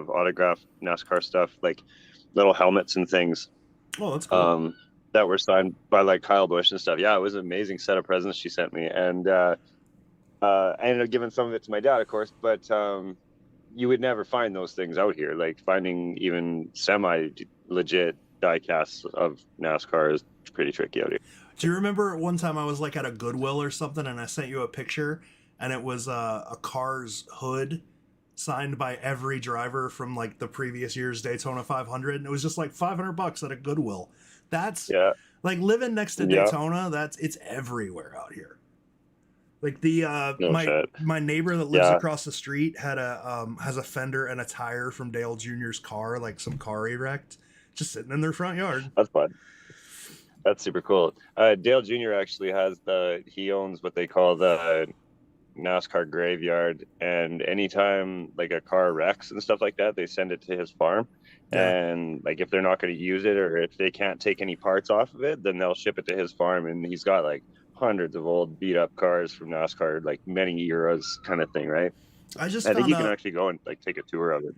of autographed NASCAR stuff, like little helmets and things. Oh, that's cool. That were signed by like Kyle Busch and stuff. Yeah, it was an amazing set of presents she sent me, and I ended up giving some of it to my dad, of course. But you would never find those things out here. Like finding even semi legit die casts of NASCAR is pretty tricky out here. Do you remember one time I was like at a Goodwill or something, and I sent you a picture, and it was a car's hood signed by every driver from like the previous year's Daytona 500, and it was just like $500 at a Goodwill. That's Yeah, like living next to yeah, Daytona. It's everywhere out here. Like the no shit. my neighbor that lives Yeah, across the street had a has a fender and a tire from Dale Jr.'s car, like some car he wrecked, just sitting in their front yard. that's fun. That's super cool. Dale Jr. actually he owns what they call the NASCAR graveyard, and anytime like a car wrecks and stuff like that, they send it to his farm. Yeah, And like if they're not going to use it, or if they can't take any parts off of it, then they'll ship it to his farm. And he's got like hundreds of old beat up cars from NASCAR, like many eras kind of thing, right? I just I think found you can out. actually go and like take a tour of it.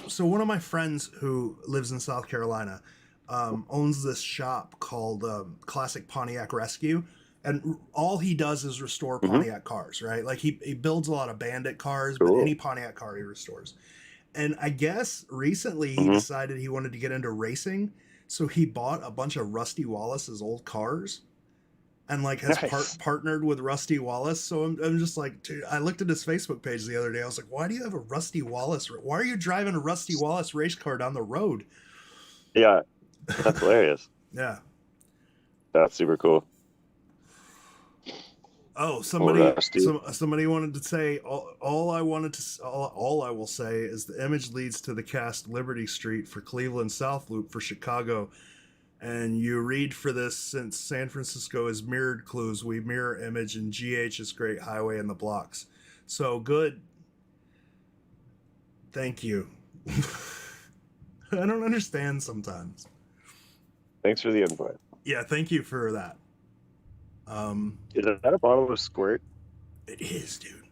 So one of my friends who lives in South Carolina owns this shop called Classic Pontiac Rescue, and all he does is restore Mm-hmm. Pontiac cars, right? Like he builds a lot of Bandit cars, but Cool. any Pontiac car he restores. And I guess recently he Mm-hmm. decided he wanted to get into racing, so he bought a bunch of Rusty Wallace's old cars and like has Nice. partnered with Rusty Wallace. So I'm just like, dude, I looked at his Facebook page the other day. I was like, why do you have a Rusty Wallace? Why are you driving a Rusty Wallace race car down the road? Yeah, that's hilarious. Yeah. That's super cool. Oh, Oh, Rusty. somebody wanted to say all I wanted to all I will say is the image leads to the cast Liberty Street for Cleveland South Loop for Chicago. And you read for this since San Francisco is mirrored clues, we mirror image and GH is Great Highway in the blocks. So good. Thank you. I don't understand sometimes. Thanks for the input. Yeah, thank you for that. Is that a bottle of Squirt? It is, dude.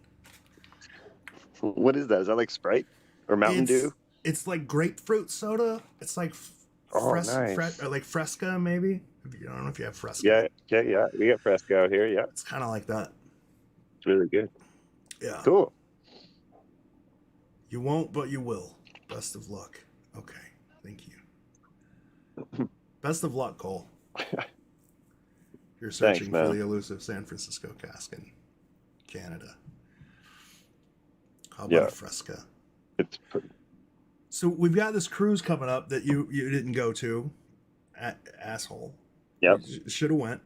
What is that? Is that like Sprite or Mountain Dew? It's like grapefruit soda. It's like Oh, nice. or like Fresca, maybe. I don't know if you have Fresca. Yeah, okay, yeah. We got Fresco out here. Yeah, It's kind of like that. it's really good. Yeah. Cool. You won't, but you will. Best of luck. Okay. Thank you. Best of luck, Cole. You're searching Thanks, for man. the elusive San Francisco cask in Canada. How about Yeah. a Fresca? It's So we've got this cruise coming up that you didn't go to, asshole. yep. Should have went.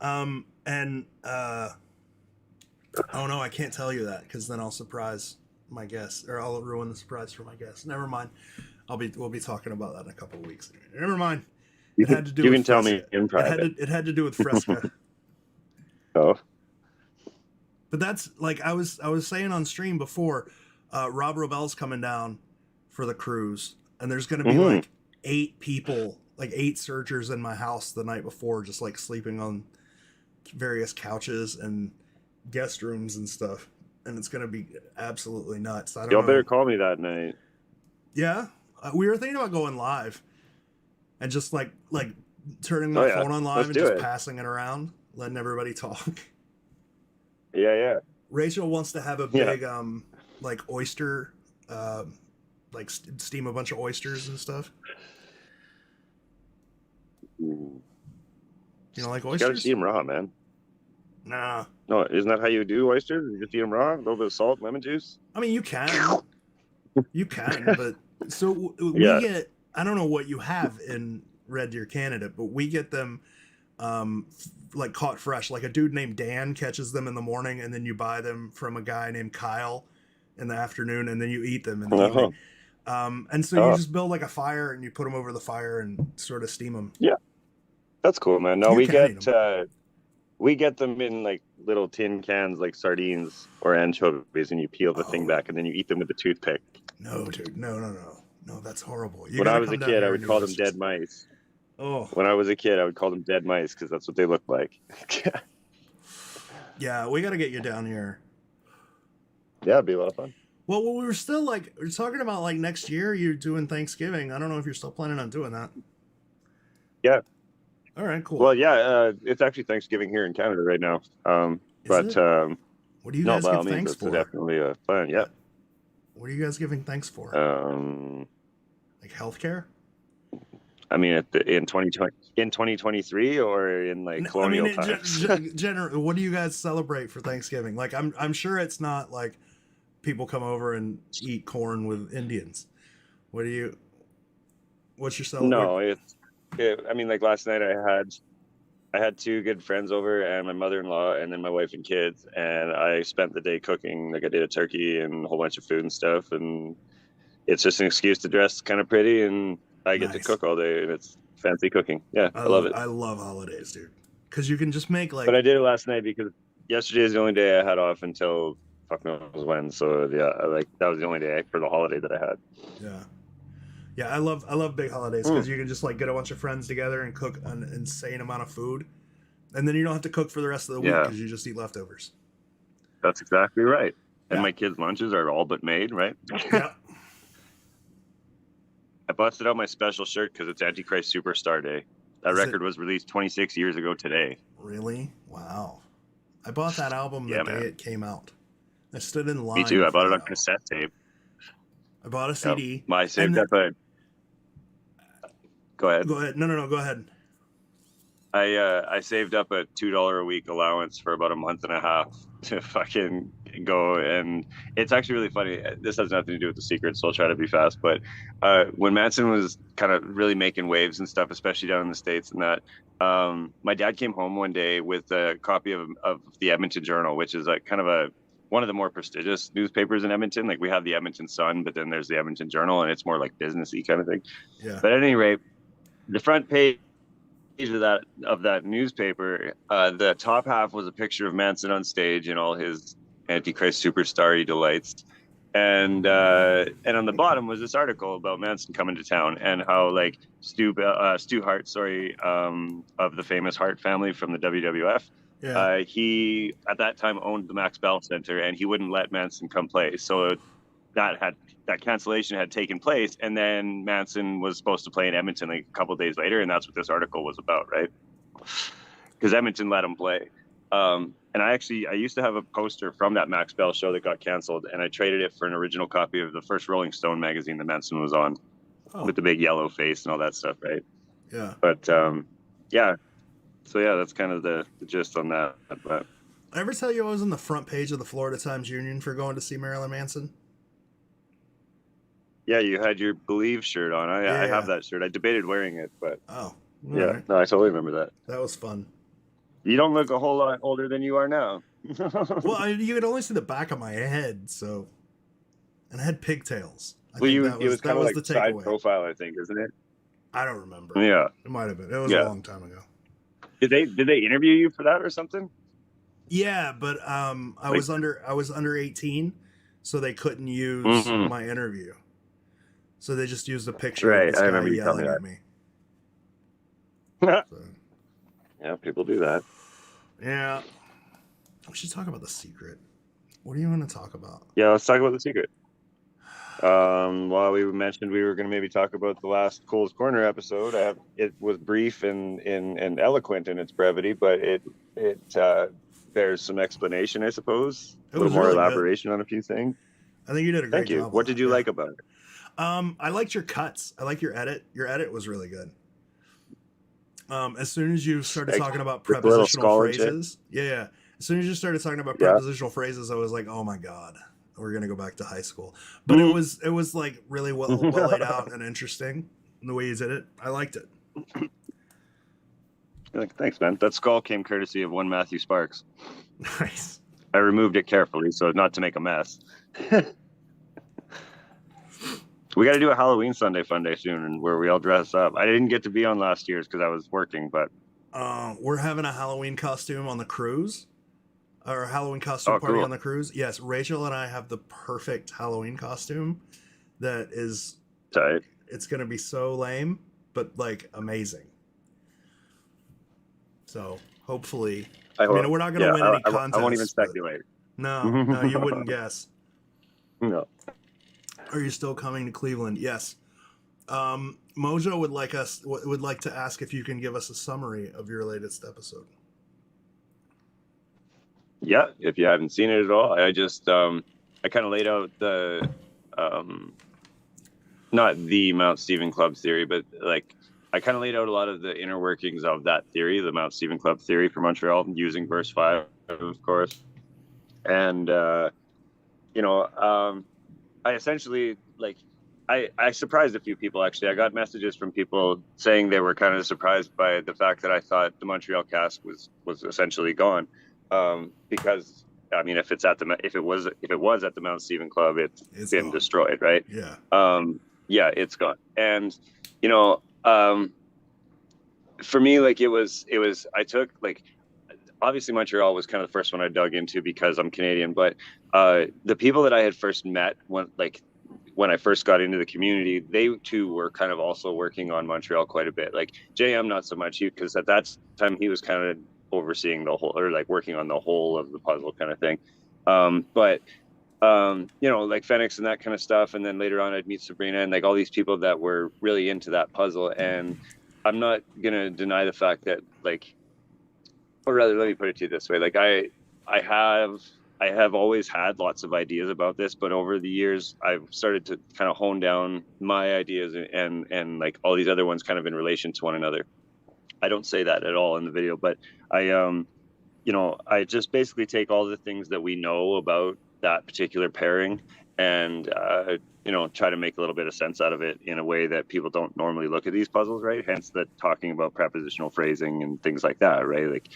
And oh no, I can't tell you that because then I'll surprise my guests, or I'll ruin the surprise for my guests. Never mind. We'll be talking about that in a couple of weeks. Never mind. You It had to do can with tell Fresca. me in private. It had to do with Fresca. Oh, But that's like I was saying on stream before. Rob Robel's coming down for the cruise, and there's going to be like 8 people, like 8 searchers in my house the night before, just like sleeping on various couches and guest rooms and stuff, and it's going to be absolutely nuts. I don't y'all know. better call me that night. Yeah, we were thinking about going live and just like turning my phone on live Let's and do just it. passing it around, letting everybody talk. Yeah. Rachel wants to have a big like oyster, like steam a bunch of oysters and stuff. You You know, like gotta oysters. eat them raw, man. Nah, No, isn't that how you do oysters? You just eat them raw, a little bit of salt, lemon juice. I mean you can, but so we Yeah. get. I don't know what you have in Red Deer, Canada, but we get them like caught fresh. Like a dude named Dan catches them in the morning, and then you buy them from a guy named Kyle in the afternoon, and then you eat them in the evening. And so you just build like a fire, and you put them over the fire and sort of steam them. Yeah, that's cool, man. No, You we can eat we get them in like little tin cans, like sardines or anchovies, and you peel the thing back, and then you eat them with a toothpick. No, dude, no, that's horrible. When I was a kid, I would call them dead mice. Oh, When I was a kid, I would call them dead mice because that's what they look like. yeah, we got to get you down here. Yeah, it'd be a lot of fun. Well, we were still like we're talking about like next year. You're doing Thanksgiving. I don't know if you're still planning on doing that. Yeah. All right, cool. Well, yeah. It's actually Thanksgiving here in Canada right now. Is But it? What do you no, guys by all give means, thanks that's for? definitely a plan. Yeah. What are you guys giving thanks for? Um, Like healthcare? I mean, in 2020, in 2023, or in like No, I mean, colonial times. general. What do you guys celebrate for Thanksgiving? Like, I'm sure it's not like people come over and eat corn with Indians. What do you? What's your No, I mean, like last night I had two good friends over and my mother-in-law and then my wife and kids, and I spent the day cooking. Like I did a turkey and a whole bunch of food and stuff, and it's just an excuse to dress kind of pretty, and I get to Nice. cook all day, and it's fancy cooking. Yeah, I love it. I love holidays, dude. Because you can just make But like I did it last night because yesterday is the only day I had off until fuck knows when. So yeah, like that was the only day for the holiday that I had. yeah. Yeah, I love big holidays because you can just like get a bunch of friends together and cook an insane amount of food, and then you don't have to cook for the rest of the week Yeah, because you just eat leftovers. that's exactly right. And Yeah, my kids' lunches are all but made, right? yeah. I busted out my special shirt because it's Antichrist Superstar Day. That Is it record was released 26 years ago today. really? Wow. I bought that album the Yeah, day man. it came out. I stood in Me too. line I for bought it that on album. cassette tape. I bought a Yep. CD. I And saved up a. Go ahead. go ahead. No. Go ahead. I saved up a $2 a week allowance for about a month and a half to fucking go, and it's actually really funny. This has nothing to do with the secret, so I'll try to be fast. But when Manson was kind of really making waves and stuff, especially down in the States, and that my dad came home one day with a copy of the Edmonton Journal, which is like kind of a one of the more prestigious newspapers in Edmonton. Like we have the Edmonton Sun, but then there's the Edmonton Journal, and it's more like businessy kind of thing. Yeah. But at any rate, the front page of that newspaper, the top half was a picture of Manson on stage in all his Antichrist superstar delights, and on the bottom was this article about Manson coming to town and how like Stu Hart, sorry, of the famous Hart family from the WWF. Yeah. He at that time owned the Max Bell Center, and he wouldn't let Manson come play. So that cancellation had taken place, and then Manson was supposed to play in Edmonton like a couple of days later, and that's what this article was about, right? Because Edmonton let him play. And I used to have a poster from that Max Bell show that got canceled, and I traded it for an original copy of the first Rolling Stone magazine that Manson was on, with the big yellow face and all that stuff, right? Yeah. But yeah, so yeah, that's kind of the gist on that. But I ever tell you I was on the front page of the Florida Times Union for going to see Marilyn Manson? yeah, you had your Believe shirt on. I have that shirt. I debated wearing it, but yeah, right. no, I totally remember that. That was fun. You don't look a whole lot older than you are now. Well, you could only see the back of my head, so, and I had pigtails. It was kind of like the side takeaway. profile, I think, isn't it? I don't remember. Yeah, it might have been. It was a long time ago. Did they interview you for that or something? Yeah, but I was under 18, so they couldn't use my interview. So they just used a picture of this guy yelling at me. So. Yeah, people do that. Yeah. We should talk about The Secret. What do you want to talk about? Yeah, let's talk about The Secret. Well, we mentioned we were going to maybe talk about the last Cole's Corner episode. It was brief and eloquent in its brevity, but it bears some explanation, I suppose. A little more elaboration on a few things. I think you did a great job. Thank you. What did you like about it? I liked your cuts. I like your edit. Your edit was really good. As soon as you started talking about prepositional phrases, yeah. As soon as you started talking about prepositional phrases, I was like, oh my god, we're gonna go back to high school. But it was like really well laid out and interesting the way you did it. I liked it. Thanks, man. That skull came courtesy of one Matthew Sparks. Nice. I removed it carefully so not to make a mess. We got to do a Halloween Sunday Fun Day soon, where we all dress up. I didn't get to be on last year's because I was working, but we're having a Halloween costume on the cruise, or a Halloween costume party on the cruise. Yes, Rachel and I have the perfect Halloween costume. That is tight. It's gonna be so lame, but like amazing. So hopefully, I mean, we're not gonna win any contests. I won't even speculate. No, you wouldn't guess. No. Are you still coming to Cleveland? Yes. Mojo would like to ask if you can give us a summary of your latest episode. Yeah, if you haven't seen it at all, I just I kind of laid out the um not the Mount Stephen Club theory, but like I kind of laid out a lot of the inner workings of that theory, the Mount Stephen Club theory for Montreal, using verse 5, of course. And you know, I essentially like I surprised a few people actually. I got messages from people saying they were kind of surprised by the fact that I thought the Montreal cask was essentially gone. Because I mean, if it was at the Mount Stephen Club, It's been gone. destroyed, right? Yeah. Yeah, it's gone. And you know, for me, like it was I took like obviously Montreal was kind of the first one I dug into because I'm Canadian, but the people that I had first met when I first got into the community, they too were kind of also working on Montreal quite a bit. Like JM, not so much, because at that time he was kind of overseeing the whole, or like working on the whole of the puzzle kind of thing. But you know, like Phoenix and that kind of stuff. And then later on I'd meet Sabrina and like all these people that were really into that puzzle. And I'm not going to deny the fact that like, or rather, let me put it to you this way. Like I have always had lots of ideas about this, but over the years I've started to kind of hone down my ideas and like all these other ones kind of in relation to one another. I don't say that at all in the video, but I you know, I just basically take all the things that we know about that particular pairing and you know, try to make a little bit of sense out of it in a way that people don't normally look at these puzzles, right? Hence the talking about prepositional phrasing and things like that, right? Like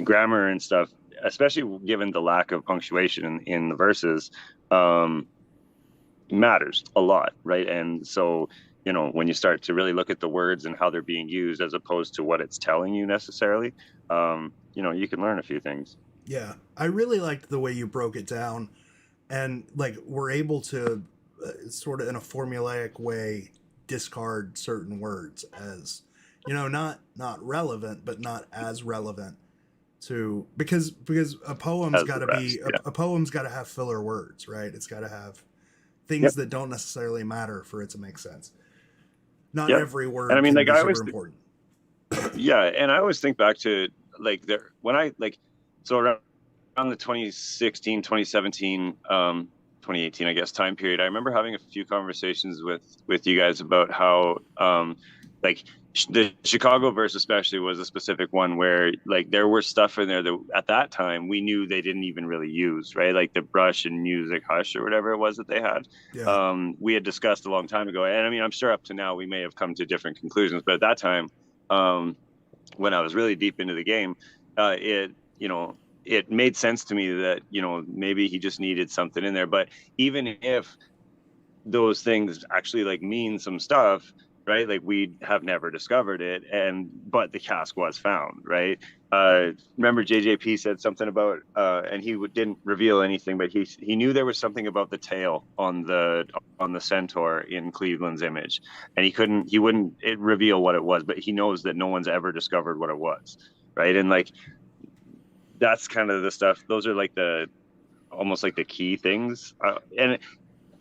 grammar and stuff, especially given the lack of punctuation in the verses, matters a lot, right? And so, you know, when you start to really look at the words and how they're being used as opposed to what it's telling you necessarily, you know, you can learn a few things. Yeah. I really liked the way you broke it down, and like we're able to sort of in a formulaic way discard certain words as, you know, not relevant, but not as relevant to, because a poem's As got the to rest, be yeah. a poem's got to have filler words, right? It's got to have things Yep. that don't necessarily matter for it to make sense. Not Yep. every And I word mean, can like be I super always important. yeah, and I always think back to like there when I like so around the 2016, 2017, 2018, I guess, time period, I remember having a few conversations with you guys about how like the Chicago verse especially was a specific one where like there were stuff in there that at that time we knew they didn't even really use, right? Like the brush and music hush or whatever it was that they had. Yeah. We had discussed a long time ago, and I mean, I'm sure up to now we may have come to different conclusions, but at that time, when I was really deep into the game, it, you know, it made sense to me that, you know, maybe he just needed something in there. But even if those things actually like mean some stuff, right? Like we have never discovered it, but the cask was found, right? Remember JJP said something about, and he didn't reveal anything, but he knew there was something about the tail on the centaur in Cleveland's image, and he wouldn't reveal what it was, but he knows that no one's ever discovered what it was, right? And like that's kind of the stuff. Those are like the almost like the key things, and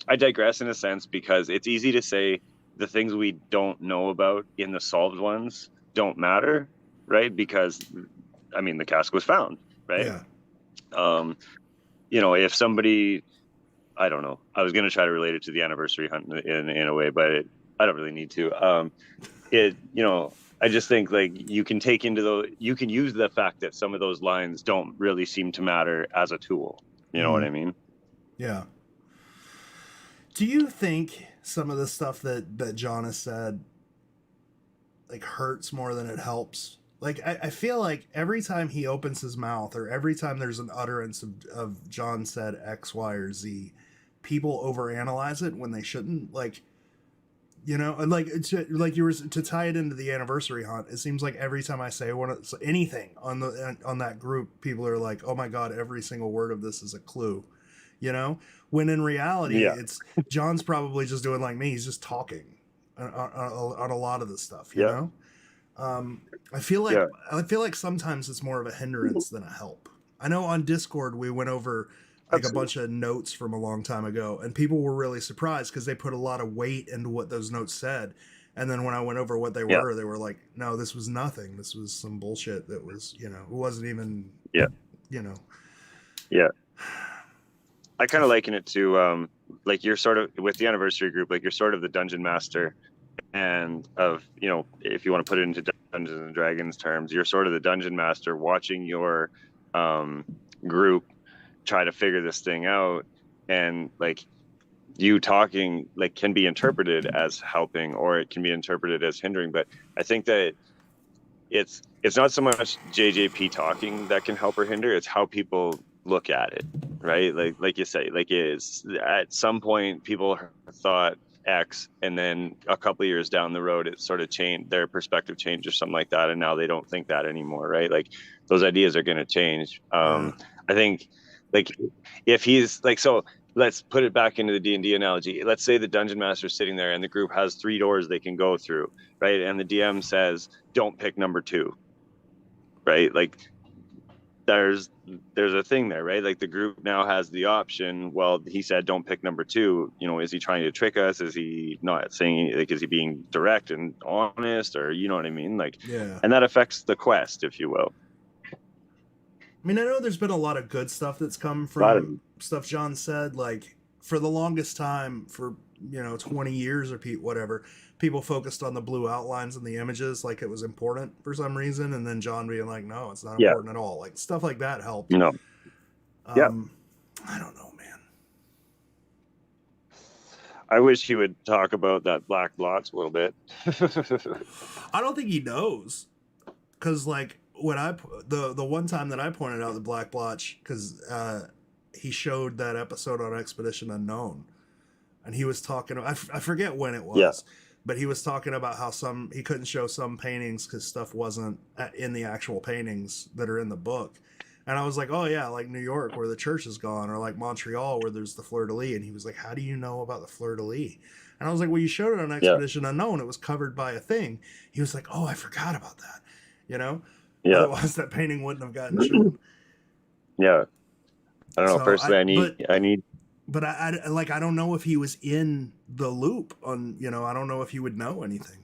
I digress in a sense because it's easy to say the things we don't know about in the solved ones don't matter, right? Because I mean, the cask was found, right? Yeah. You know, if somebody, I don't know, I was going to try to relate it to the anniversary hunt in a way, but I don't really need to. You know, I just think like you can you can use the fact that some of those lines don't really seem to matter as a tool. You know what I mean? Yeah. Do you think some of the stuff that John has said like hurts more than it helps? Like I feel like every time he opens his mouth or every time there's an utterance of John said X, Y, or Z, people overanalyze it when they shouldn't. Like, you know, like you were to tie it into the anniversary hunt. It seems like every time I say anything on that group, people are like, "Oh my god, every single word of this is a clue," you know. When in reality, Yeah. it's John's probably just doing like me. He's just talking on a lot of this stuff, you Yeah. know. I feel like Yeah. sometimes it's more of a hindrance than a help. I know on Discord we went over like a bunch of notes from a long time ago, and people were really surprised because they put a lot of weight into what those notes said. And then when I went over what they were, they were like, no, this was nothing. This was some bullshit that was, it wasn't even, Yeah. I kind of liken it to, like you're sort of with the anniversary group, like you're sort of the dungeon master, and if you want to put it into Dungeons and Dragons terms, you're sort of the dungeon master watching your group try to figure this thing out, and like you talking like can be interpreted as helping, or it can be interpreted as hindering. But I think that it's not so much JJP talking that can help or hinder, it's how people look at it, right? Like you say, like is at some point people thought X, and then a couple of years down the road it sort of changed, their perspective changed or something like that, and now they don't think that anymore, right? Like those ideas are going to change. I think like if he's like, so let's put it back into the D&D analogy. Let's say the dungeon master is sitting there and the group has 3 doors they can go through, right? And the DM says, don't pick number 2, right? Like there's a thing there, right? Like the group now has the option. Well, he said, don't pick number 2. Is he trying to trick us? Is he not saying, like, is he being direct and honest, or, you know what I mean? Like, and that affects the quest, if you will. I mean, I know there's been a lot of good stuff that's come from stuff John said. Like for the longest time, for 20 years or whatever, people focused on the blue outlines and the images like it was important for some reason, and then John being like, no, it's not important at all. Like stuff like that helped. I don't know, man. I wish he would talk about that black blotch a little bit. I don't think he knows, because like when the one time that I pointed out the black blotch, because he showed that episode on Expedition Unknown, and he was talking, I forget when it was, but he was talking about how he couldn't show some paintings because stuff wasn't in the actual paintings that are in the book. And I was like, oh yeah, like New York where the church is gone, or like Montreal where there's the fleur-de-lis. And he was like, how do you know about the fleur-de-lis? And I was like, well, you showed it on Expedition Unknown. It was covered by a thing. He was like, oh, I forgot about that. Otherwise that painting wouldn't have gotten shown. I don't know. Personally, I need. But I don't know if he was in the loop on, I don't know if he would know anything.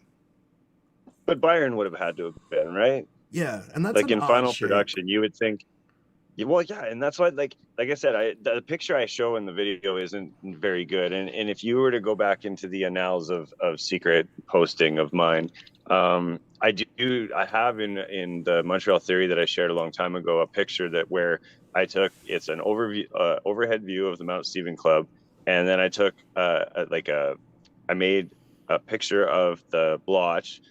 But Byron would have had to have been, right? Yeah, and that's like in final production, you would think. Well, yeah, and that's why, like I said, the picture I show in the video isn't very good, and if you were to go back into the annals of secret posting of mine, I have in the Montreal Theory that I shared a long time ago a picture where I took, it's an overhead view of the Mount Stephen Club, and then I took I made a picture of the blotch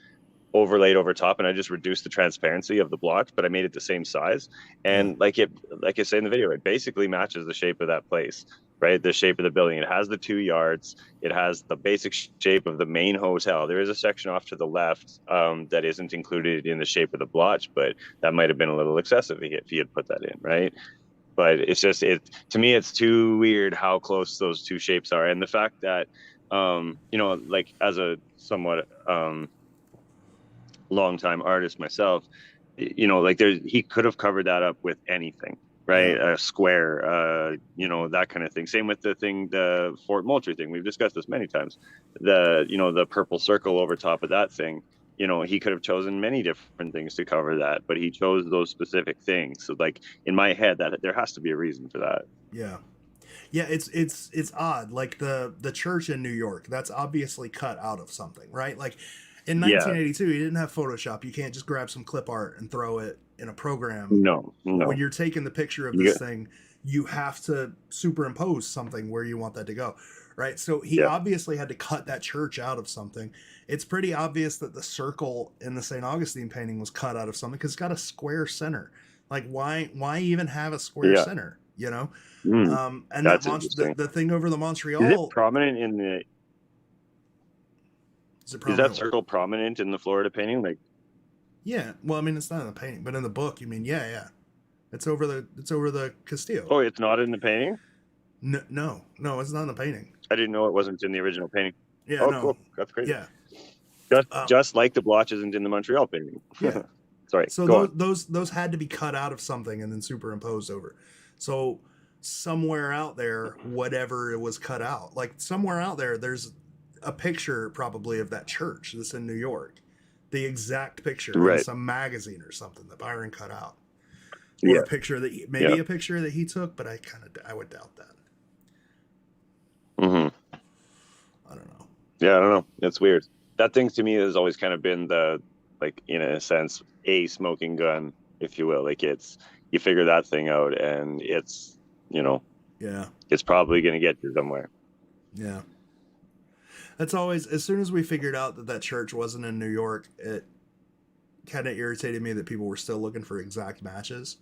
overlaid over top, and I just reduced the transparency of the blotch, but I made it the same size. And like I say in the video, it basically matches the shape of that place, right? The shape of the building. It has the 2 yards. It has the basic shape of the main hotel. There is a section off to the left that isn't included in the shape of the blotch, but that might have been a little excessive if he had put that in, right? But it's just, to me, it's too weird how close those 2 shapes are. And the fact that, like as a somewhat longtime artist myself, like he could have covered that up with anything, right? A square, that kind of thing. Same with the Fort Moultrie thing. We've discussed this many times. The purple circle over top of that thing. He could have chosen many different things to cover that, but he chose those specific things. So, like in my head, that there has to be a reason for that. Yeah, it's odd. Like the church in New York, that's obviously cut out of something, right? Like in 1982, you didn't have Photoshop. You can't just grab some clip art and throw it in a program. No. When you're taking the picture of this thing, you have to superimpose something where you want that to go, right? So he obviously had to cut that church out of something. It's pretty obvious that the circle in the St. Augustine painting was cut out of something because it's got a square center. Like why even have a square center? And that's the thing over the Montreal. Is it prominent in the? Is that circle prominent in the Florida painting? Like, yeah. Well, I mean, it's not in the painting, but in the book, you mean, yeah. It's over the Castillo. Oh, it's not in the painting? No, it's not in the painting. I didn't know it wasn't in the original painting. Yeah. Oh, no. Cool. That's crazy. Yeah. Just like the blotch isn't in the Montreal painting. Yeah. Sorry. So those had to be cut out of something and then superimposed over. So somewhere out there, whatever it was cut out, like somewhere out there, there's a picture probably of that church that's in New York, the exact picture in Right. some magazine or something that Byron cut out, or Yeah. a picture that Yeah. a picture that he took, but I would doubt that. Mm-hmm. I don't know. Yeah, I don't know. It's weird. That thing to me has always kind of been the, like, in a sense, a smoking gun, if you will. Like, it's, you figure that thing out and it's, you know, Yeah. it's probably going to get you somewhere. Yeah. That's always, as soon as we figured out that that church wasn't in New York, it kind of irritated me that people were still looking for exact matches.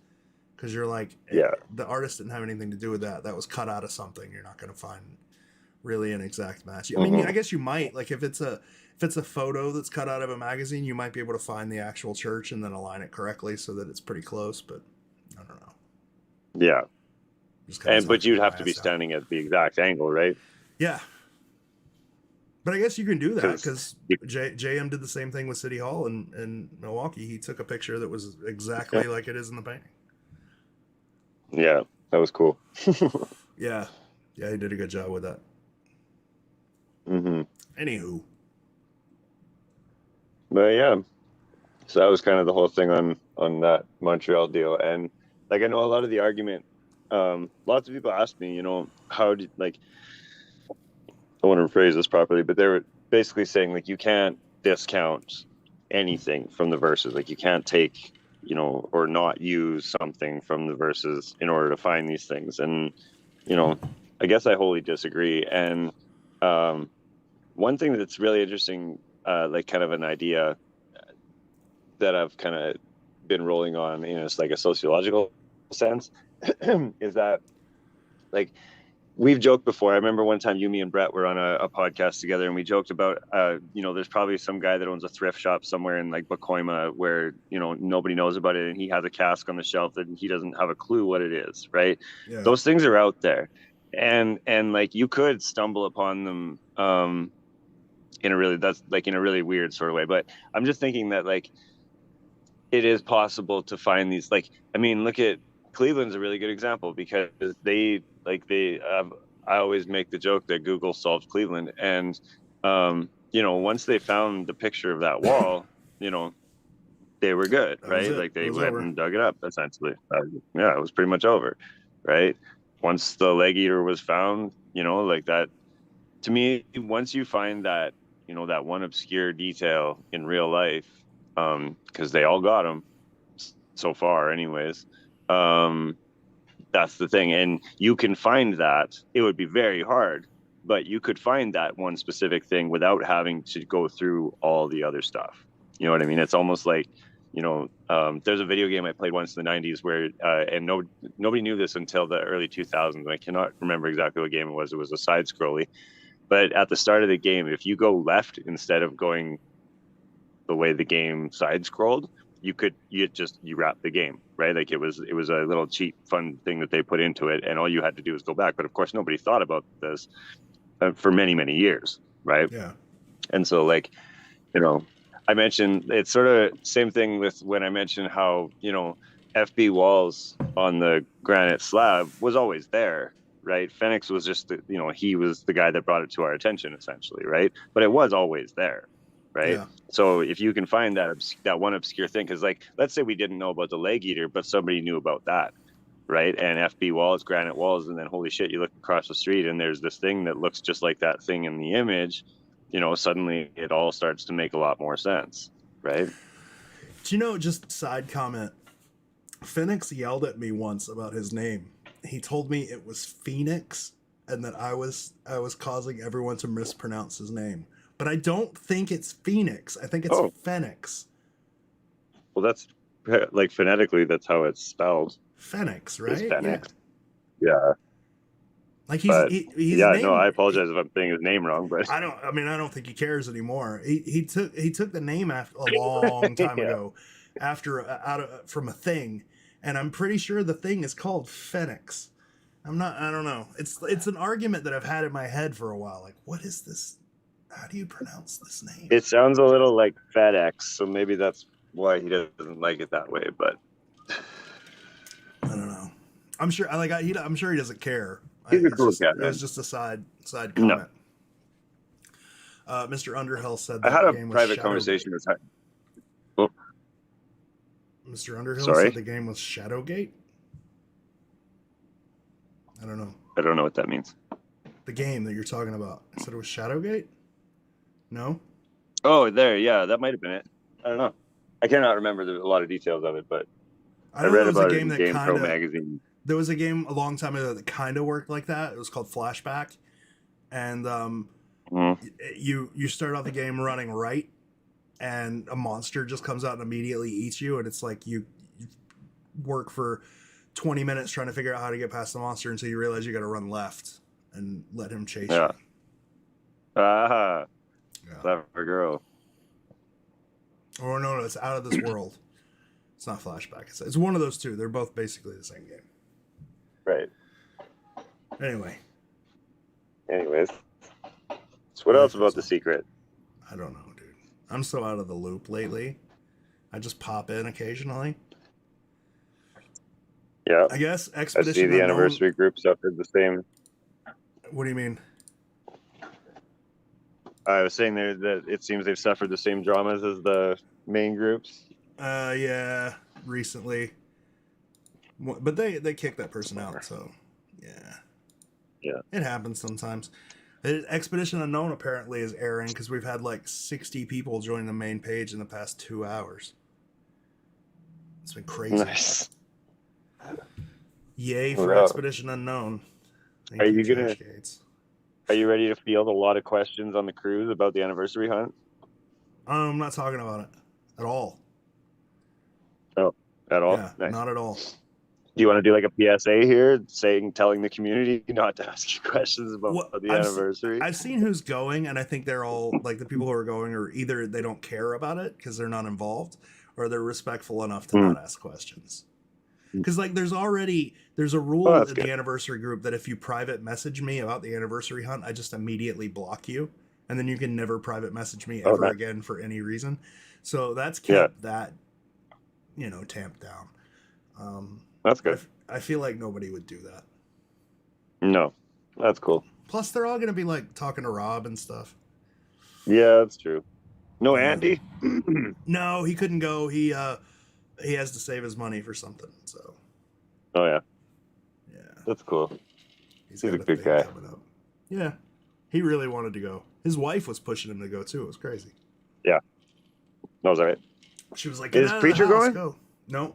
Because you're like, Yeah. the artist didn't have anything to do with that. That was cut out of something. You're not going to find really an exact match. I mean, I guess you might, like, if it's a photo that's cut out of a magazine, you might be able to find the actual church and then align it correctly so that it's pretty close. But I don't know. Yeah. But you'd have to be out. standing at the exact angle, right? Yeah. But I guess you can do that because JM did the same thing with City Hall in Milwaukee. He took a picture that was exactly like it is in the painting. Yeah, that was cool. Yeah, he did a good job with that. Mm-hmm. Anywho. But yeah, so that was kind of the whole thing on that Montreal deal. And like, I know a lot of the argument, lots of people ask me, you know, how did, like, I want to rephrase this properly, but they were basically saying, like, you can't discount anything from the verses. Like, you can't take, you know, or not use something from the verses in order to find these things. And, you know, I guess I wholly disagree. And one thing that's really interesting, like kind of an idea that I've kind of been rolling on, you know, it's like a sociological sense, is that, like, we've joked before. I remember one time you, me, and Brett were on a podcast together, and we joked about, you know, there's probably some guy that owns a thrift shop somewhere in like Pacoima where, you know, nobody knows about it, and he has a cask on the shelf and he doesn't have a clue what it is, right? Yeah. Those things are out there, and like you could stumble upon them in a really weird sort of way. But I'm just thinking that, like, it is possible to find these, like, I mean, look at Cleveland's a really good example because I always make the joke that Google solved Cleveland. And, you know, once they found the picture of that wall, you know, they were good, right? Like, they went and dug it up, essentially. Yeah, it was pretty much over, right? Once the leg eater was found, you know, like that, to me, once you find that, you know, that one obscure detail in real life, because they all got them so far anyways, that's the thing. And you can find that. It would be very hard, but you could find that one specific thing without having to go through all the other stuff. You know what I mean? It's almost like, you know, there's a video game I played once in the 90s where, and nobody knew this until the early 2000s. I cannot remember exactly what game it was. It was a side scrolly, but at the start of the game, if you go left instead of going the way the game side scrolled, you wrap the game, right? Like, it was a little cheap, fun thing that they put into it, and all you had to do was go back. But of course, nobody thought about this for many, many years, right? Yeah. And so, like, you know, I mentioned it's sort of same thing with when I mentioned how, you know, FB Walls on the granite slab was always there, right? Phoenix was just, you know, he was the guy that brought it to our attention, essentially, right? But it was always there, right? Yeah. So if you can find that one obscure thing, because, like, let's say we didn't know about the leg eater, but somebody knew about that, right? And FB Walls, granite walls, and then holy shit, you look across the street and there's this thing that looks just like that thing in the image. You know, suddenly it all starts to make a lot more sense, right? Do you know, just side comment, Phoenix yelled at me once about his name. He told me it was Phoenix and that I was causing everyone to mispronounce his name. But I don't think it's Phoenix. I think it's Phoenix. Well, that's, like, phonetically, that's how it's spelled. Phoenix, right? It's Phoenix. Yeah. Like, he's yeah, no, I apologize if I'm saying his name wrong, but I don't think he cares anymore. He took the name after a long time ago, from a thing, and I'm pretty sure the thing is called Phoenix. I don't know. It's an argument that I've had in my head for a while. Like, what is this? How do you pronounce this name? It sounds a little like FedEx, so maybe that's why he doesn't like it that way, but I don't know. I'm sure. I'm sure he doesn't care. He's a cool cat, It man. was just a side No. comment. Mr. Underhill said I that had a game was private Shadowgate. conversation with. Oh, Mr. Underhill sorry? said the game was Shadowgate. I don't know. I don't know what that means. The game that you're talking about. I said it was Shadowgate? No? Oh, there. Yeah, that might have been it. I don't know. I cannot remember a lot of details of it, but I read about it in Game Pro magazine. There was a game a long time ago that kind of worked like that. It was called Flashback. And you start out the game running right, and a monster just comes out and immediately eats you. And it's like you work for 20 minutes trying to figure out how to get past the monster until you realize you got to run left and let him chase you. Ah, clever girl. Oh no, it's Out of This World. It's not Flashback. It's one of those two. They're both basically the same game. Right. Anyways. So what else about The Secret? I don't know, dude. I'm so out of the loop lately. I just pop in occasionally. Yeah. I guess Expedition I see the anniversary group suffered the same. What do you mean? I was saying there that it seems they've suffered the same dramas as the main groups. Yeah, recently. But they kicked that person out, so yeah. It happens sometimes. Expedition Unknown apparently is airing because we've had like 60 people join the main page in the past 2 hours. It's been crazy. Nice. Yay for Expedition Unknown. Are you ready to field a lot of questions on the cruise about the anniversary hunt? I'm not talking about it at all. Oh, at all? Yeah, nice. Not at all. Do you want to do like a PSA here, telling the community not to ask you questions about the anniversary? I've seen who's going, and I think they're all like the people who are going are either they don't care about it because they're not involved, or they're respectful enough to not ask questions. Because like there's a rule in the anniversary group that if you private message me about the anniversary hunt, I just immediately block you, and then you can never private message me ever again for any reason. So that's kept that tamped down. That's good. I feel like nobody would do that. No, that's cool. Plus, they're all going to be like talking to Rob and stuff. Yeah, that's true. No, Andy? No, he couldn't go. He has to save his money for something. So. Oh yeah. Yeah. That's cool. He's a good guy. Yeah, he really wanted to go. His wife was pushing him to go too. It was crazy. Yeah. That was all right. She was like, "Is Preacher going?" Go. No.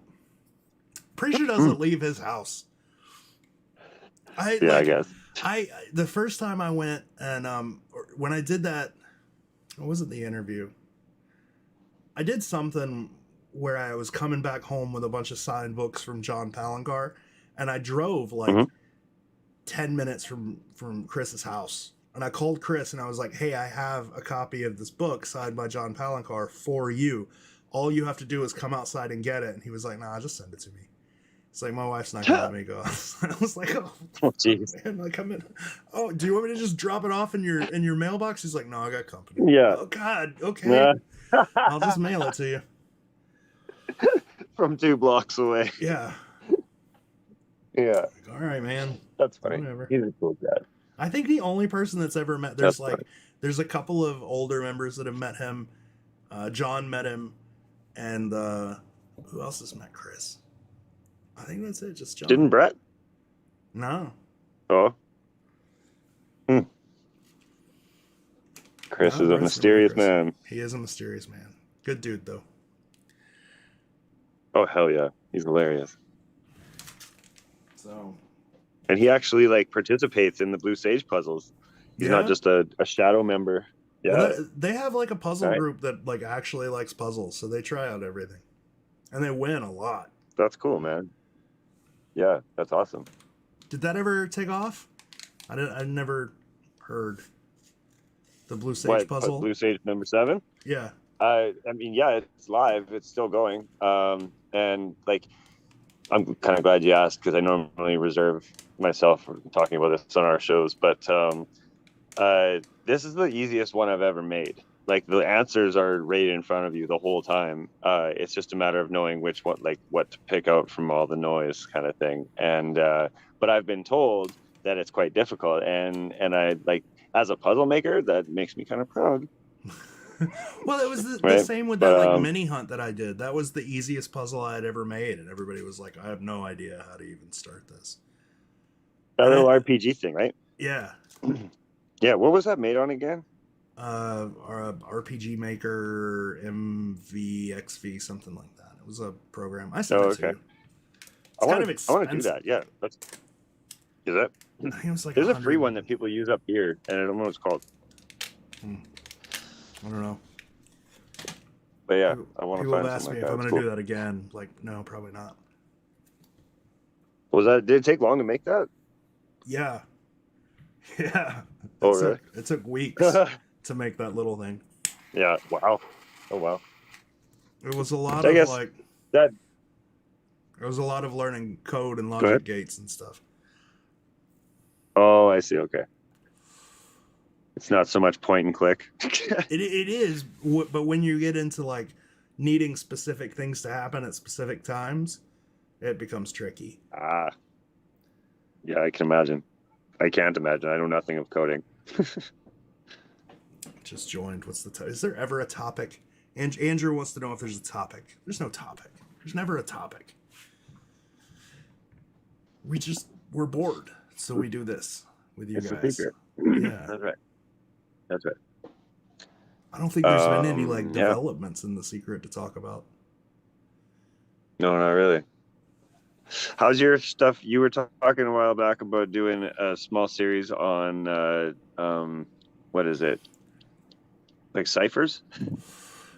Preacher doesn't leave his house. I guess. The first time I went and when I did that, what was it? The interview. I did something where I was coming back home with a bunch of signed books from John Palancar, and I drove like 10 minutes from Chris's house. And I called Chris and I was like, "Hey, I have a copy of this book signed by John Palancar for you. All you have to do is come outside and get it." And he was like, "Nah, just send it to me." It's like, my wife's not gonna let me go. I was like, "Oh, jeez." Man, like, I'm in. "Oh, do you want me to just drop it off in your mailbox?" He's like, "No, I got company." Yeah. Oh God. Okay. I'll just mail it to you. From 2 blocks away. Yeah. Yeah. Like, all right, man. That's funny. Whatever. He's a cool guy. I think the only person that's ever met there's a couple of older members that have met him. John met him, and who else has met Chris? I think that's it. Just John. Didn't Brett? No. Oh. Chris is a mysterious man. He is a mysterious man. Good dude, though. Oh, hell yeah. He's hilarious. So. And he actually like participates in the Blue Sage puzzles. He's not just a shadow member. Yeah. Well, they have like a puzzle group that like actually likes puzzles, so they try out everything. And they win a lot. That's cool, man. Yeah, that's awesome. Did that ever take off? I never heard the Blue Sage puzzle. Blue Sage number 7? Yeah. I mean, yeah, it's live. It's still going. And like, I'm kind of glad you asked because I normally reserve myself from talking about this on our shows. But this is the easiest one I've ever made. like the answers are right in front of you the whole time. It's just a matter of knowing which one, like what to pick out from all the noise, kind of thing. And but I've been told that it's quite difficult, and I like, as a puzzle maker, that makes me kind of proud. Well, it was the Right? same with But that like mini hunt that I did. That was the easiest puzzle I had ever made, and everybody was like, "I have no idea how to even start this." that And little RPG thing, right? yeah, Yeah. What was that made on again? our RPG Maker MVXV, something like that. It was a program. I sent Oh, it to okay. you. It's kind of expensive. I want to do that. Yeah. Is that? I think it was like There's 100. a free one that people use up here, and I don't know what it's called. I don't know. But yeah, I want to find people ask something me like if that. I'm going to do that again. Like, no, probably not. Was that? Did it take long to make that? Yeah. Yeah. Oh, really? It took weeks to make that little thing. Yeah. Wow. Oh, wow. It was a lot I of guess like that. it was a lot of learning code and Go logic ahead. gates and stuff. Oh, I see. Okay. It's not so much point and click. It is, but when you get into like needing specific things to happen at specific times, it becomes tricky. Ah. Yeah, I can imagine. I can't imagine. I know nothing of coding. Just joined. What's the is there ever a topic? Andrew wants to know if there's a topic. There's no topic. There's never a topic. We're bored, so we do this with you It's guys. secret. Yeah, That's right. That's right. I don't think there's been any like developments in the secret to talk about. No, not really. How's your stuff? You were talking a while back about doing a small series on what is it? Like Ciphers?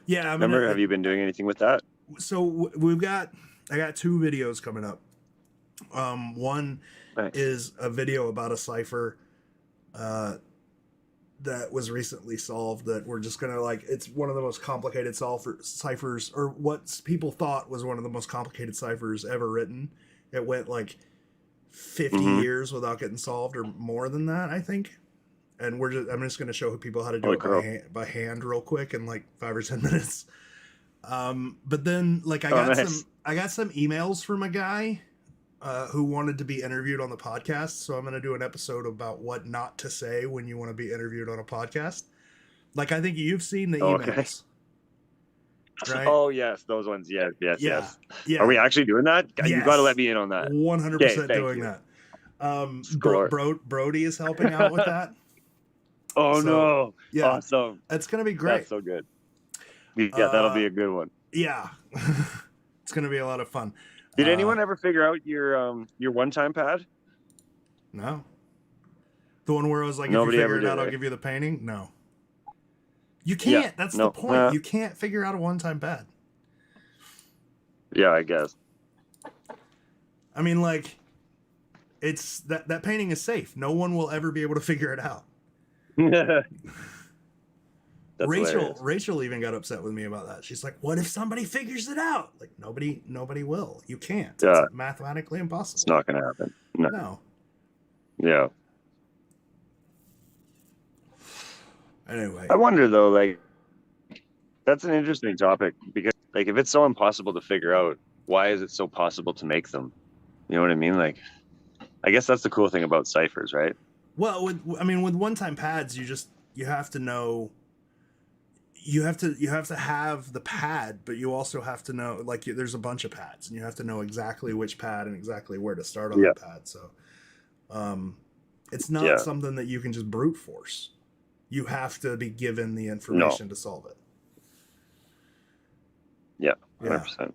Yeah, Remember, have you been doing anything with that? So I got 2 videos coming up. One Nice. is a video about a cipher that was recently solved, that we're just gonna like, it's one of the most complicated ciphers, or what people thought was one of the most complicated ciphers ever written. It went like 50 Mm-hmm. years without getting solved, or more than that, I think. And I'm just gonna show people how to do Holy it by hand real quick in like 5 or 10 minutes. But then like I got some emails from a guy who wanted to be interviewed on the podcast. So I'm going to do an episode about what not to say when you want to be interviewed on a podcast. Like, I think you've seen the emails. Okay. Right? Oh, yes. Those ones. Yes. Yeah. Are we actually doing that? Yes. You got to let me in on that. 100% doing that. Brody is helping out with that. Oh, no. Yeah. Awesome. It's going to be great. That's so good. Yeah, that'll be a good one. Yeah. It's going to be a lot of fun. Did anyone ever figure out your one-time pad? No. The one where I was like, Nobody if you figure ever it out, did, I'll give you the painting? No. You can't. Yeah, That's no. the point. You can't figure out a one-time pad. Yeah, I guess. I mean, like, it's that painting is safe. No one will ever be able to figure it out. Rachel even got upset with me about that. She's like, "What if somebody figures it out?" Like, nobody will. You can't. Yeah. It's mathematically impossible. It's not going to happen. No. Yeah. Anyway, I wonder though, like, that's an interesting topic, because like if it's so impossible to figure out, why is it so possible to make them? You know what I mean? Like, I guess that's the cool thing about ciphers, right? well, with one-time pads, you have to know. You have to have the pad, but you also have to know, like, there's a bunch of pads, and you have to know exactly which pad and exactly where to start on that pad. So, it's not something that you can just brute force. You have to be given the information to solve it. Yeah, 100%.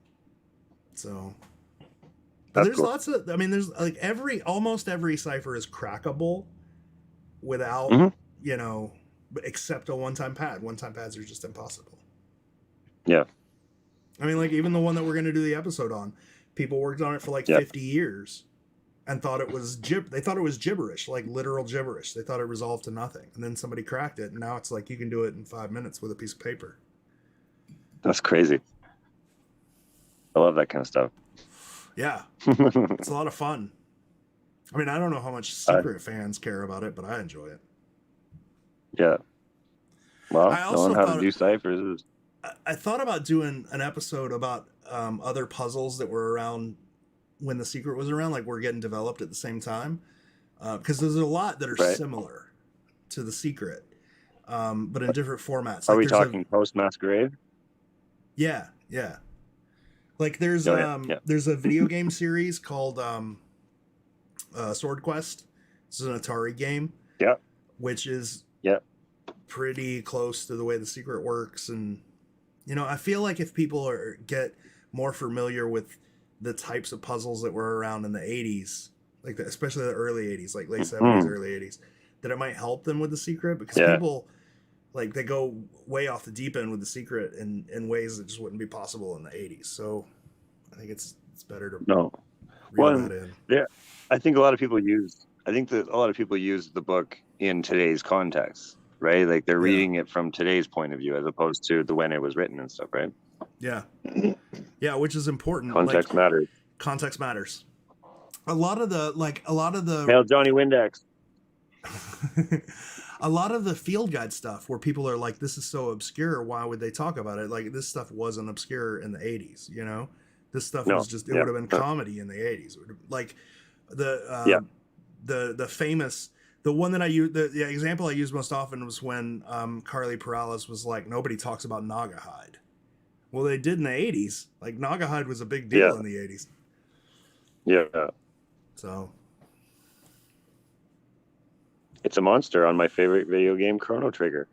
So, but there's lots of. I mean, there's like almost every cipher is crackable without except a one-time pad. One-time pads are just impossible. Yeah. I mean, like, even the one that we're going to do the episode on, people worked on it for like 50 years and thought it was they thought it was gibberish, like literal gibberish. They thought it resolved to nothing. And then somebody cracked it, and now it's like you can do it in 5 minutes with a piece of paper. That's crazy. I love that kind of stuff. Yeah. It's a lot of fun. I mean, I don't know how much secret fans care about it, but I enjoy it. Yeah. Well, I also knowing how to thought do ciphers is I thought about doing an episode about other puzzles that were around when The Secret was around, like were getting developed at the same time, because there's a lot that are right. similar to The Secret, but in different formats. Are Like we there's talking post Masquerade? yeah, like there's Oh yeah, yeah. there's a video game series called Sword Quest. This is an Atari game, Yeah, which is yeah. pretty close to the way The Secret works. And I feel like if people get more familiar with the types of puzzles that were around in the 80s, like especially the early 80s, like late 70s, early 80s, that it might help them with The Secret, because Yeah. people like they go way off the deep end with The Secret in ways that just wouldn't be possible in the 80s. So I think it's better to reel that in. Yeah, I think a lot of people use the book in today's context, right? Like they're reading it from today's point of view as opposed to the when it was written and stuff, right? Yeah. Yeah, which is important. Context matters. Context matters. A lot of the Hail Johnny Windex. a lot of the field guide stuff where people are like, this is so obscure, why would they talk about it? Like, this stuff wasn't obscure in the 80s, This stuff was just, it would have been comedy in the 80s. Like the famous, the one that I use, the example I use most often was when Carly Perales was like, nobody talks about Naugahyde. Well, they did in the 80s. Like, Naugahyde was a big deal in the 80s. Yeah. So it's a monster on my favorite video game, Chrono Trigger.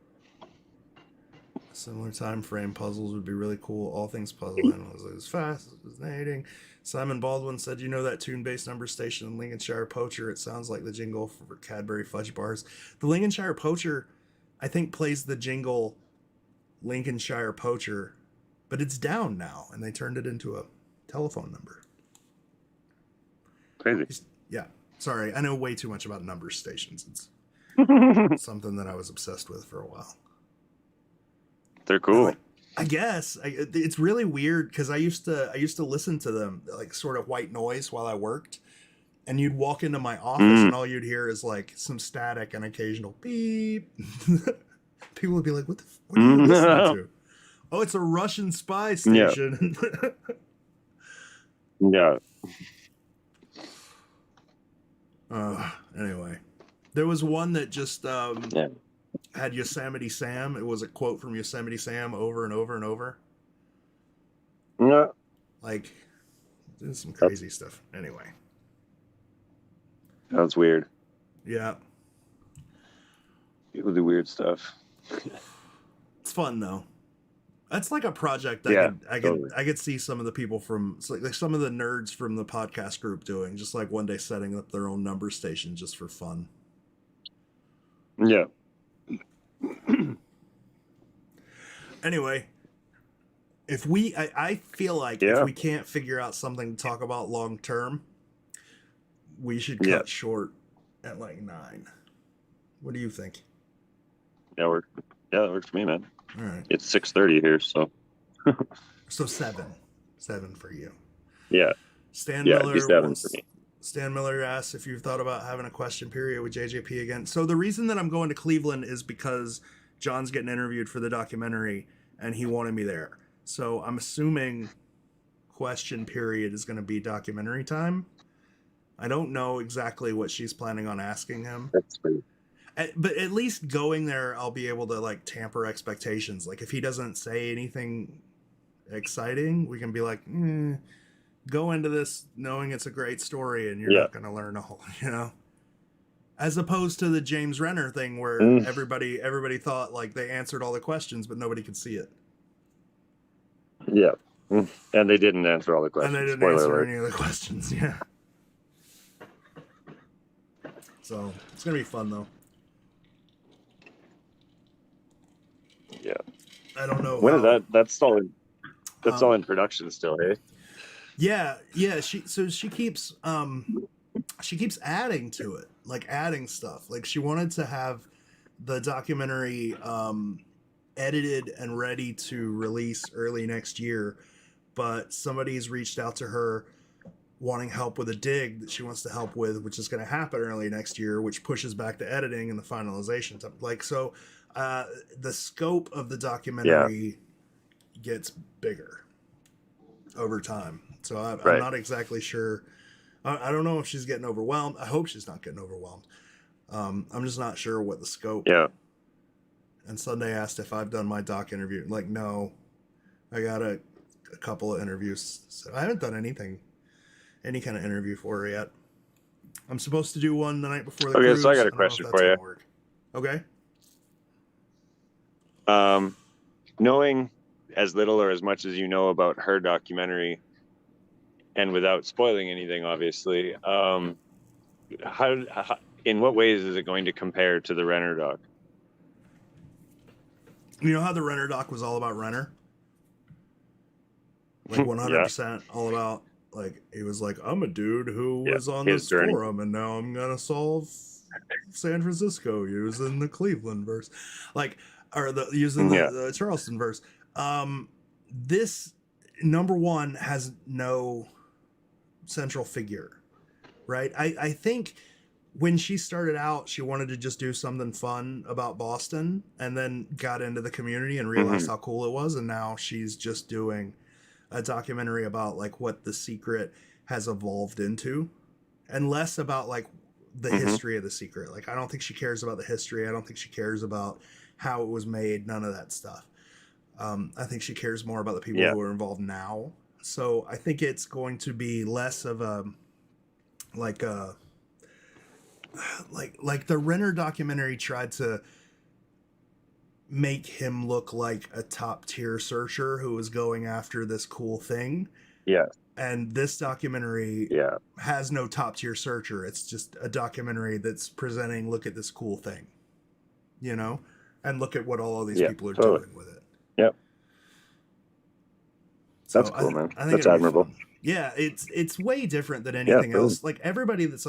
Similar time frame puzzles would be really cool. All things puzzling was fast, fascinating. Simon Baldwin said, that tune-based number station in Lincolnshire Poacher? It sounds like the jingle for Cadbury Fudge Bars. The Lincolnshire Poacher, I think, plays the jingle Lincolnshire Poacher, but it's down now, and they turned it into a telephone number. Crazy. Yeah. Sorry, I know way too much about number stations. It's something that I was obsessed with for a while. They're cool. I guess it's really weird because I used to listen to them like sort of white noise while I worked, and you'd walk into my office and all you'd hear is like some static and occasional beep. People would be like, what are you listening to? Oh, it's a Russian spy station. Yeah. Anyway, there was one that just had Yosemite Sam. It was a quote from Yosemite Sam over and over and over. Yeah. Like, doing some crazy stuff. Anyway. That's weird. Yeah. People do weird stuff. It's fun though. That's like a project I could see some of the people from like some of the nerds from the podcast group doing, just like one day setting up their own number station just for fun. Yeah. Anyway, I feel like if we can't figure out something to talk about long term, we should cut short at like 9. What do you think? Yeah, that works for me, man. All right. It's 6:30 here, so. So 7 for you. Yeah. Stan Miller. 7 for me. Stan Miller asks if you've thought about having a question period with JJP again. So the reason that I'm going to Cleveland is because John's getting interviewed for the documentary, and he wanted me there. So I'm assuming question period is going to be documentary time. I don't know exactly what she's planning on asking him. That's great. But at least going there, I'll be able to like tamper expectations. Like if he doesn't say anything exciting, we can be like, go into this knowing it's a great story and you're not going to learn a whole, as opposed to the James Renner thing where everybody thought like they answered all the questions, but nobody could see it. Yeah. And they didn't answer all the questions. And they didn't answer any of the questions. Yeah. So it's going to be fun though. Yeah. I don't know. When is that? That's all in production still, eh? Yeah. She keeps adding to it, like adding stuff. Like she wanted to have the documentary edited and ready to release early next year, but somebody's reached out to her wanting help with a dig that she wants to help with, which is going to happen early next year, which pushes back the editing and the finalization. Like, so The scope of the Yeah. documentary gets bigger over time. So I'm Right. not exactly sure. I don't know if she's getting overwhelmed. I hope she's not getting overwhelmed. I'm just not sure what the scope. Yeah. And Sunday asked if I've done my doc interview. Like, no, I got a couple of interviews. So I haven't done any kind of interview for her yet. I'm supposed to do one the night before the Okay, cruise. so I got a don't know if question that's for you. gonna work. Okay. Knowing as little or as much as you know about her documentary, and without spoiling anything, obviously, how in what ways is it going to compare to the Renner doc? You know how the Renner doc was all about Renner? Like 100% all about, like, he was like, I'm a dude who was on his this journey. forum and now I'm gonna solve San Francisco using the Cleveland verse, like, or using the Charleston verse. This number one has no central figure, right? I think when she started out, she wanted to just do something fun about Boston, and then got into the community and realized how cool it was, and now she's just doing a documentary about like what the secret has evolved into, and less about like the history of the secret. Like, I don't think she cares about the history. I don't think she cares about how it was made. None of that stuff. I think she cares more about the people who are involved now. So I think it's going to be less of a like the Renner documentary tried to make him look like a top tier searcher who was going after this cool thing. Yeah. And this documentary has no top tier searcher. It's just a documentary that's presenting, look at this cool thing, you know, and look at what all of these people are doing with it. Yep. So that's cool, man. I think that's admirable. Yeah, it's way different than anything else. Like, everybody that's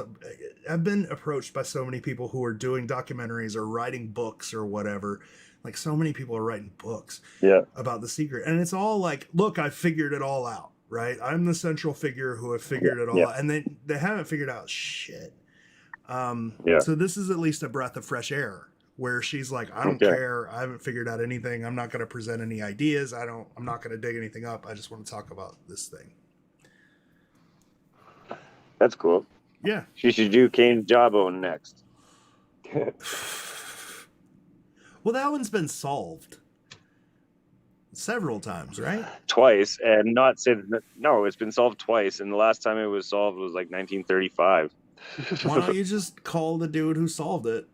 I've been approached by so many people who are doing documentaries or writing books or whatever. Like, so many people are writing books about the secret, and it's all like, look, I figured it all out, right? I'm the central figure who have figured it all out, and they haven't figured out shit. So this is at least a breath of fresh air, where she's like, I don't care. I haven't figured out anything. I'm not going to present any ideas. I'm not going to dig anything up. I just want to talk about this thing. That's cool. Yeah. She should do Kane's Jawbone next. Well, that one's been solved several times, right? Twice, and not said no. It's been solved twice, and the last time it was solved was like 1935. Why don't you just call the dude who solved it?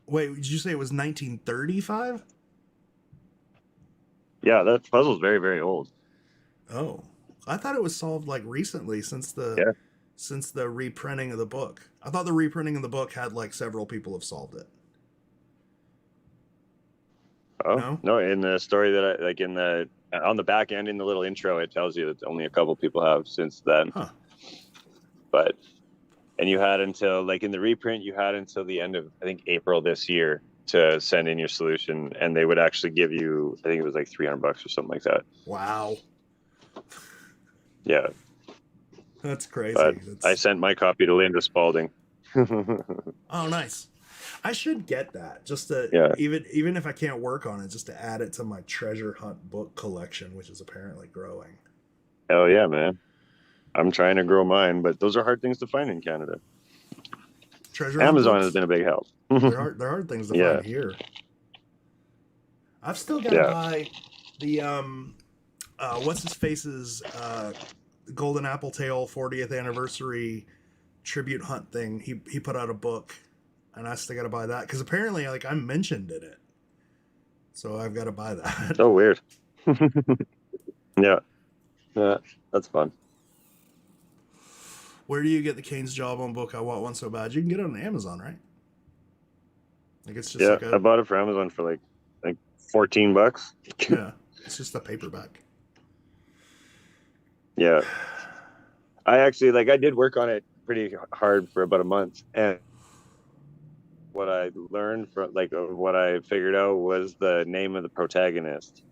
Wait, did you say it was 1935? Yeah, that puzzle's very, very old. Oh, I thought it was solved like recently since the reprinting of the book. I thought the reprinting of the book had like several people have solved it. Oh, no, in the story that I like on the back end in the little intro, it tells you that only a couple people have since then. Huh. But, and you had until, like, in the reprint, you had until the end of, I think, April this year to send in your solution, and they would actually give you, I think it was like $300 or something like that. Wow. Yeah. That's crazy. But I sent my copy to Linda Spalding. Oh, nice. I should get that just to even if I can't work on it, just to add it to my treasure hunt book collection, which is apparently growing. Hell yeah, man. I'm trying to grow mine, but those are hard things to find in Canada. Amazon has been a big help. They're hard things to find here. I've still got to buy the what's his face's Golden Apple Tail 40th anniversary tribute hunt thing. He put out a book, and I still got to buy that because apparently, like, I'm mentioned in it, so I've got to buy that. Oh, weird. Yeah, that's fun. Where do you get the Kane's Jawbone book? I want one so bad. You can get it on Amazon, right? Like, it's just I bought it for Amazon for like $14. Yeah, it's just a paperback. Yeah, I actually I did work on it pretty hard for about a month, and what I learned from what I figured out was the name of the protagonist,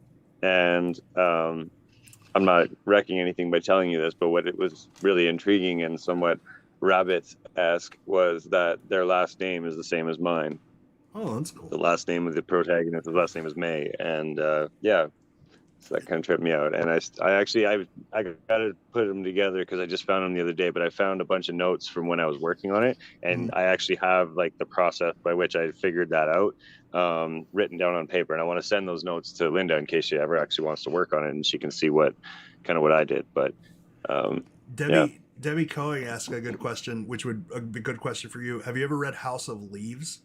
and I'm not wrecking anything by telling you this, but what it was really intriguing and somewhat rabbit-esque was that their last name is the same as mine. Oh, that's The cool. last name of the protagonist, the last name is May, and yeah, so that kind of tripped me out. And I got to put them together because I just found them the other day. But I found a bunch of notes from when I was working on it, and I actually have like the process by which I figured that out written down on paper. And I want to send those notes to Linda in case she ever actually wants to work on it, and she can see what I did. But yeah. Debbie Coing asked a good question, which would be a good question for you. Have you ever read House of Leaves?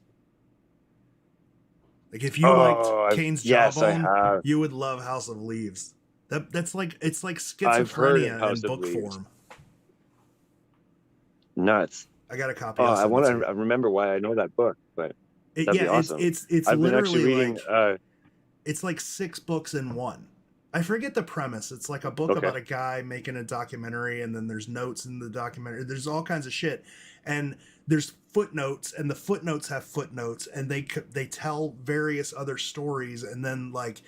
Like if you liked Kane's Yes, I Jawbone, have. you would love House of Leaves. That's like it's like I've heard of schizophrenia in House of book Leaves. form. Nuts. I got a copy. Oh, I'll I send it want to you. to remember why I know that book, but that'd be Yeah, awesome. it's I've been actually literally reading. like it's like 6 books in one. I forget the premise. It's like a book Okay. about a guy making a documentary, and then there's notes in the documentary. There's all kinds of shit, and there's footnotes, and the footnotes have footnotes, and they tell various other stories, and then like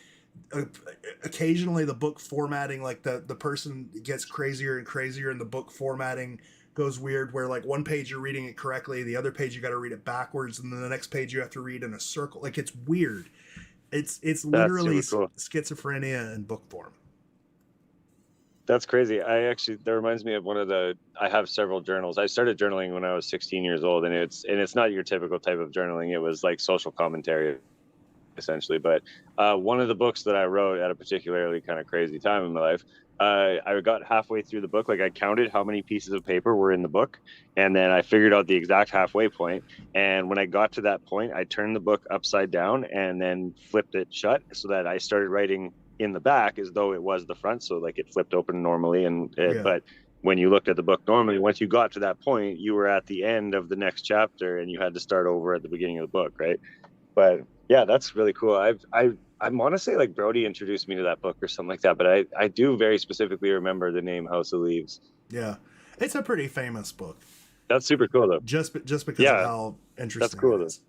occasionally the book formatting, like the person gets crazier and crazier, and the book formatting goes weird where like one page you're reading it correctly, the other page you got to read it backwards, and then the next page you have to read in a circle. Like it's weird. It's That's literally super cool. schizophrenia in book form. That's crazy. That reminds me of I have several journals. I started journaling when I was 16 years old, and it's not your typical type of journaling. It was like social commentary essentially. But one of the books that I wrote at a particularly kind of crazy time in my life, I got halfway through the book, like I counted how many pieces of paper were in the book, and then I figured out the exact halfway point. And when I got to that point, I turned the book upside down and then flipped it shut so that I started writing in the back as though it was the front, so like it flipped open normally. But when you looked at the book normally, once you got to that point, you were at the end of the next chapter and you had to start over at the beginning of the book, right? But yeah, that's really cool. I want to say like Brody introduced me to that book or something like that, but I do very specifically remember the name House of Leaves. Yeah, it's a pretty famous book. That's super cool though. Just because of Yeah, how that's interesting cool it though. is.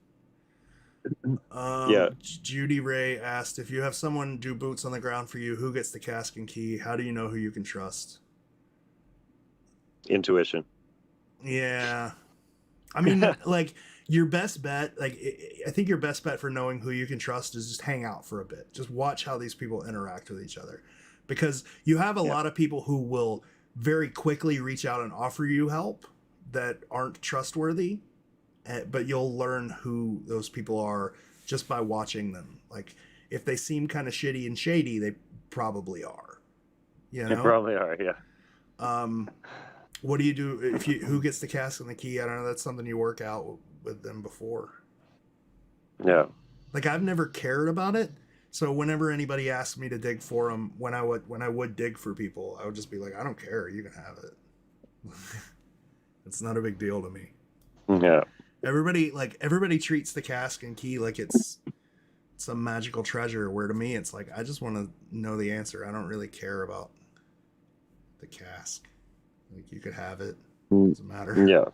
Yeah, Judy Ray asked, if you have someone do boots on the ground for you, who gets the cask and key? How do you know who you can trust? intuition. Yeah, I mean, like your best bet, like I think your best bet for knowing who you can trust is just hang out for a bit. Just watch how these people interact with each other, because you have a Yeah. lot of people who will very quickly reach out and offer you help that aren't trustworthy, but you'll learn who those people are just by watching them. Like if they seem kind of shitty and shady, they probably are. You They know. probably are. Yeah. Um, what do you do if you who gets the cask and the key? I don't know. That's something you work out with them before. Yeah. Like I've never cared about it, so whenever anybody asked me to dig for them, when I would dig for people, I would just be like, I don't care. You can have it. It's not a big deal to me. Yeah. Everybody treats the cask and key like it's some magical treasure, where to me it's like I just want to know the answer. I don't really care about the cask. Like you could have it. Doesn't matter. Yeah.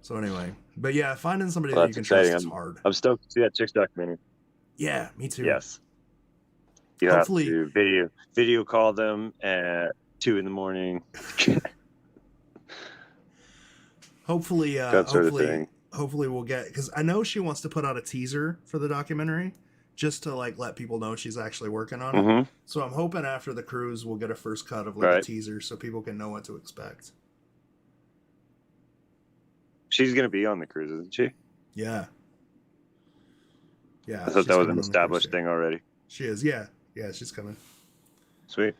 So anyway, but yeah, finding somebody Well, that you that's can exciting. trust is hard. I'm stoked to see that Chicks documentary. Yeah, me too. Yes. You Hopefully, have to video call them at 2 a.m. hopefully, That sort of thing. hopefully we'll get, because I know she wants to put out a teaser for the documentary just to like let people know she's actually working on it. So I'm hoping after the cruise we'll get a first cut of like a teaser so people can know what to expect. She's gonna be on the cruise, isn't she? Yeah. Yeah. I thought that was an established thing already. She is. Yeah. Yeah, she's coming. Sweet.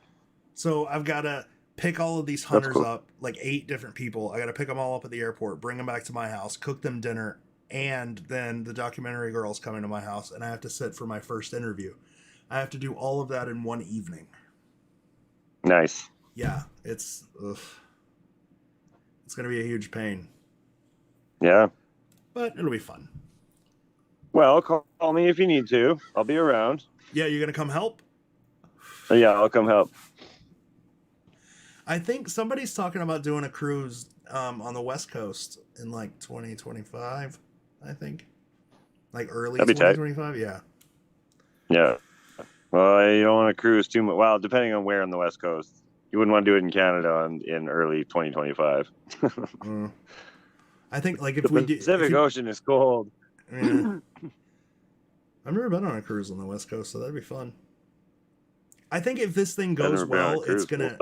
So I've got to pick all of these hunters up, like 8 different people. I got to pick them all up at the airport, bring them back to my house, cook them dinner, and then the documentary girl's coming to my house, and I have to sit for my first interview. I have to do all of that in one evening. Nice. Yeah, it's going to be a huge pain. Yeah. But it'll be fun. Well, call me if you need to. I'll be around. Yeah, you're going to come help? Yeah, I'll come help. I think somebody's talking about doing a cruise on the West Coast in like 2025, I think. Like early 2025, yeah. Yeah. Well, you don't want to cruise too much. Well, depending on where on the West Coast. You wouldn't want to do it in Canada in early 2025. I think like the Pacific Ocean is cold. Yeah. I've never been on a cruise on the West Coast, so that'd be fun. I think if this thing goes well, it's gonna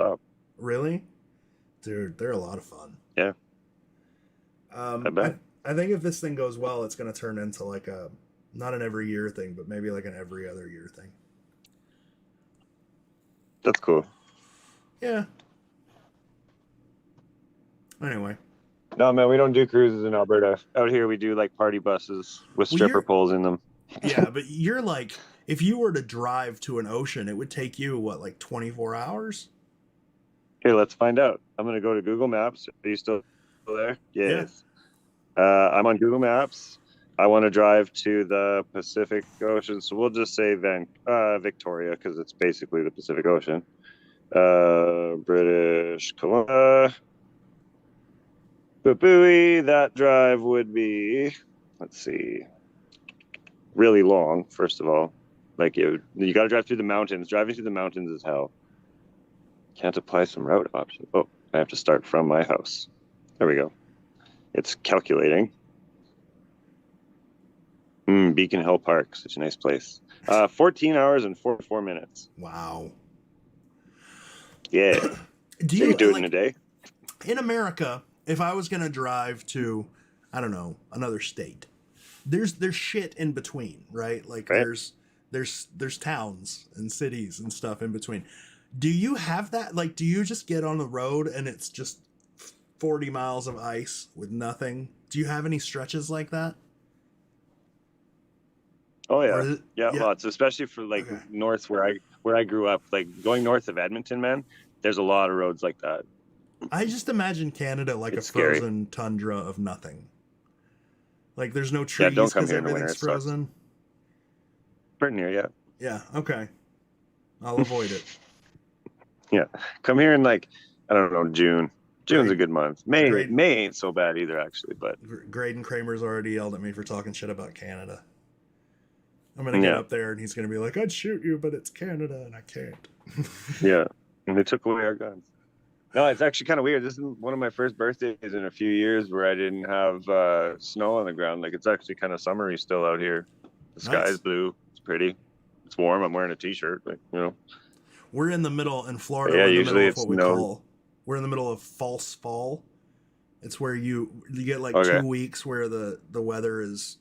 really, dude. They're a lot of fun. Yeah. I bet. I think if this thing goes well, it's gonna turn into like a not an every year thing, but maybe like an every other year thing. That's cool. Yeah. Anyway. No, man, we don't do cruises in Alberta. Out here, we do like party buses with stripper poles in them. Yeah, but you're like, if you were to drive to an ocean, it would take you, what, like 24 hours? Here, let's find out. I'm going to go to Google Maps. Are you still there? Yes. Yeah. I'm on Google Maps. I want to drive to the Pacific Ocean. So we'll just say Victoria, because it's basically the Pacific Ocean. British Columbia. Booey, that drive would be, let's see, really long, first of all. Like, you got to drive through the mountains. Driving through the mountains is hell. Can't apply some route options. Oh, I have to start from my house. There we go. It's calculating. Beacon Hill Park, such a nice place. 14 hours and 44 minutes. Wow. Yeah. Do you do it in a day? In America, if I was going to drive to, I don't know, another state, there's shit in between, right? Like there's towns and cities and stuff in between. Do you have that? Like, do you just get on the road and it's just 40 miles of ice with nothing? Do you have any stretches like that? Oh yeah. Yeah, lots, especially for like north where I grew up, like going north of Edmonton, man, there's a lot of roads like that. I just imagine Canada like it's a frozen tundra of nothing. Like there's no trees because everything's frozen. Pretty near, yeah. Yeah, okay. I'll avoid it. Yeah. Come here in like, I don't know, June. June's a good month. May ain't so bad either, actually. But Graydon Kramer's already yelled at me for talking shit about Canada. I'm going to get up there and he's going to be like, I'd shoot you, but it's Canada and I can't. Yeah. And they took away our guns. No, it's actually kind of weird. This is one of my first birthdays in a few years where I didn't have snow on the ground. Like, it's actually kind of summery still out here. The sky is blue. It's pretty. It's warm. I'm wearing a t-shirt, but, you know. We're in the middle in Florida. Yeah, usually it's we're in the middle of false fall. It's where you get like 2 weeks where the weather is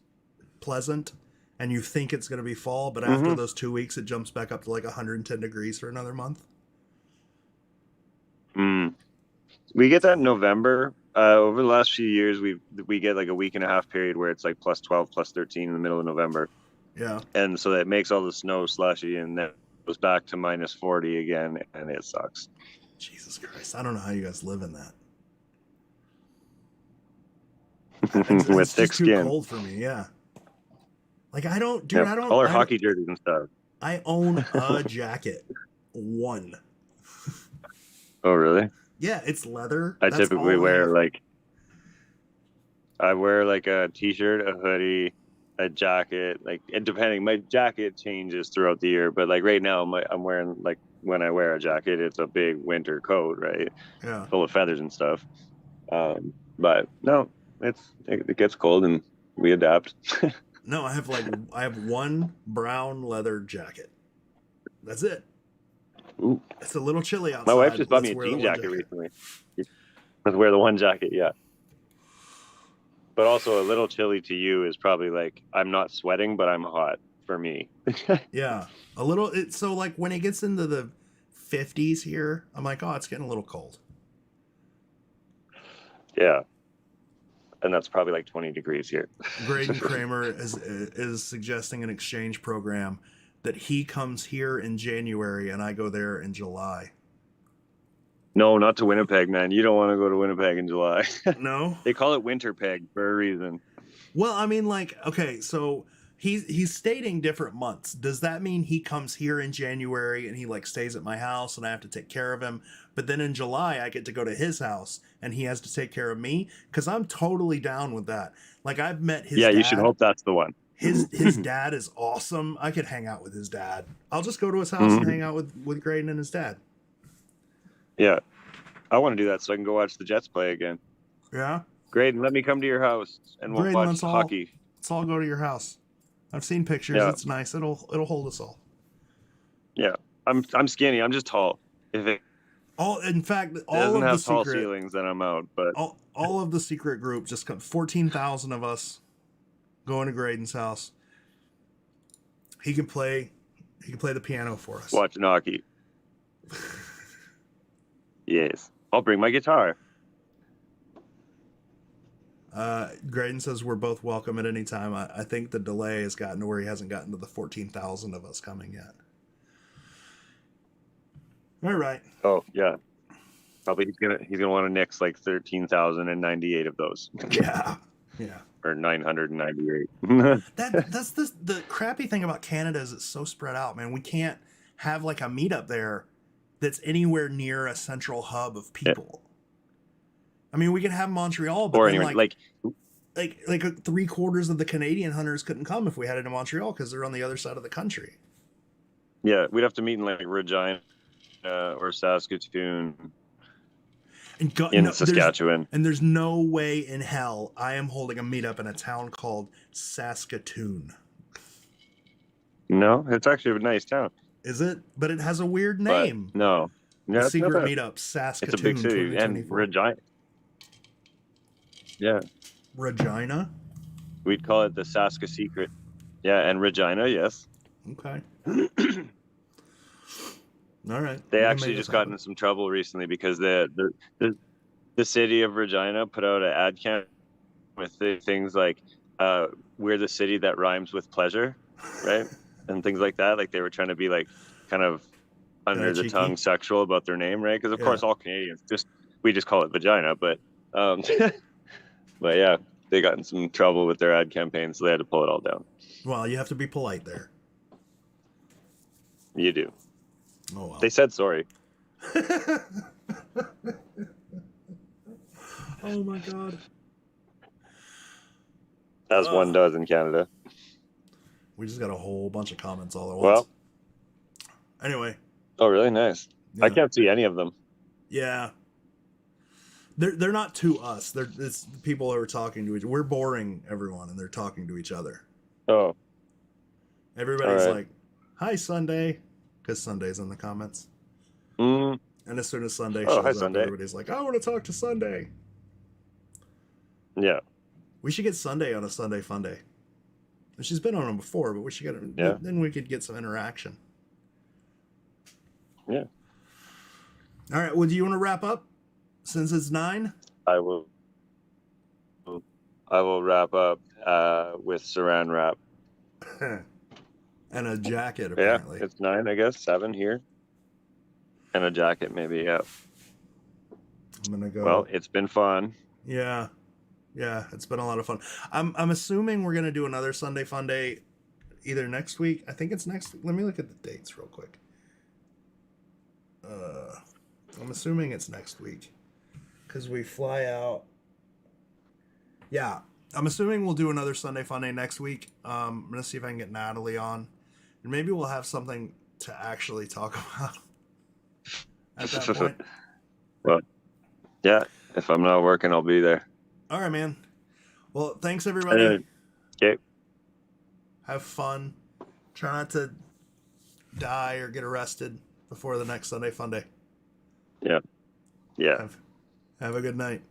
pleasant and you think it's going to be fall, but after those 2 weeks, it jumps back up to like 110 degrees for another month. We get that in November. Over the last few years, we get like a week and a half period where it's like plus 12, plus 13 in the middle of November. Yeah. And so that makes all the snow slushy and then goes back to minus 40 again, and it sucks. Jesus Christ. I don't know how you guys live in that. With thick skin. Too cold for me, yeah. Like I don't, dude, I don't. All our hockey jerseys and stuff. I own a jacket. One. Oh, really? Yeah, it's leather. I typically wear I wear like a t-shirt, a hoodie, a jacket, like, and depending, my jacket changes throughout the year, but like right now I'm wearing, like, when I wear a jacket, it's a big winter coat, right? Yeah. Full of feathers and stuff. But no, it gets cold and we adapt. No, I have one brown leather jacket. That's it. Ooh. It's a little chilly outside. My wife just bought me a jean jacket recently. Let's wear the one jacket, yeah. But also a little chilly to you is probably like, I'm not sweating, but I'm hot for me. Yeah, a little. So like when it gets into the 50s here, I'm like, oh, it's getting a little cold. Yeah. And that's probably like 20 degrees here. Graydon Kramer is suggesting an exchange program that he comes here in January and I go there in July. No, not to Winnipeg, man. You don't want to go to Winnipeg in July. No? They call it Winterpeg for a reason. Well, I mean, like, okay, so he's stating different months. Does that mean he comes here in January and he like stays at my house and I have to take care of him? But then in July I get to go to his house and he has to take care of me? Because I'm totally down with that. Like I've met his dad. You should hope that's the one. His dad is awesome. I could hang out with his dad. I'll just go to his house and hang out with Graydon and his dad. Yeah. I want to do that so I can go watch the Jets play again. Yeah. Graydon, let me come to your house and we'll Graydon, watch hockey. let's all go to your house. I've seen pictures. Yeah. It's nice. It'll hold us all. Yeah. I'm skinny. I'm just tall. If it In fact, all doesn't of the have tall secret ceilings, then I'm out. But all of the secret group just come 14,000 of us going to Graydon's house. He can play the piano for us. watching hockey. Yes. I'll bring my guitar. Graydon says we're both welcome at any time. I think the delay has gotten to where he hasn't gotten to the 14,000 of us coming yet. All right. Oh yeah. Probably he's gonna want to nix like 13,098 of those. Yeah. Or 998. That's the crappy thing about Canada is it's so spread out, man. We can't have like a meetup there that's anywhere near a central hub of people. Yeah. I mean, we can have Montreal, but or then anyway, like 3/4 of the Canadian hunters couldn't come if we had it in Montreal because they're on the other side of the country. Yeah, we'd have to meet in like Regina or Saskatoon. In Saskatchewan. There's no way in hell I am holding a meetup in a town called Saskatoon. No, it's actually a nice town. Is it? But it has a weird name. But no. The secret meetup, Saskatoon. It's a big city. And Regina. Yeah. Regina? We'd call it the Saska Secret. Yeah, and Regina, yes. Okay. All right. They actually just got in some trouble recently because the city of Regina put out an ad campaign with things like we're the city that rhymes with pleasure, right? And things like that. Like they were trying to be like kind of under the tongue sexual about their name, right? Because of course all Canadians we just call it vagina, but but yeah, they got in some trouble with their ad campaign, so they had to pull it all down. Well, you have to be polite there. You do. Oh, well. They said sorry. Oh my god. As one does in Canada. We just got a whole bunch of comments all at once. Well. Anyway. Oh, really? Nice. Yeah. I can't see any of them. Yeah. They're not to us. It's people who are talking to each other. We're boring everyone, and they're talking to each other. Oh. Everybody's like, hi, Sunday. Because Sunday's in the comments. Mm. And as soon as Sunday shows up, Sunday. Everybody's like, I want to talk to Sunday. Yeah. We should get Sunday on a Sunday Fun Day. She's been on them before, but we should get her. Yeah. Then we could get some interaction. Yeah. All right. Well, do you want to wrap up since it's 9? I will wrap up with saran wrap. And a jacket, apparently. Yeah, it's 9, I guess. 7 here. And a jacket, maybe, yeah. I'm going to go. Well, it's been fun. Yeah. Yeah, it's been a lot of fun. I'm assuming we're going to do another Sunday Fun Day either next week. I think it's next week. Let me look at the dates real quick. I'm assuming it's next week. Because we fly out. Yeah, I'm assuming we'll do another Sunday Fun Day next week. I'm going to see if I can get Natalie on. And maybe we'll have something to actually talk about at that point. Well, yeah, if I'm not working, I'll be there. All right, man. Well, thanks, everybody. Okay. Have fun. Try not to die or get arrested before the next Sunday Fun Day. Yeah. Yeah. Have a good night.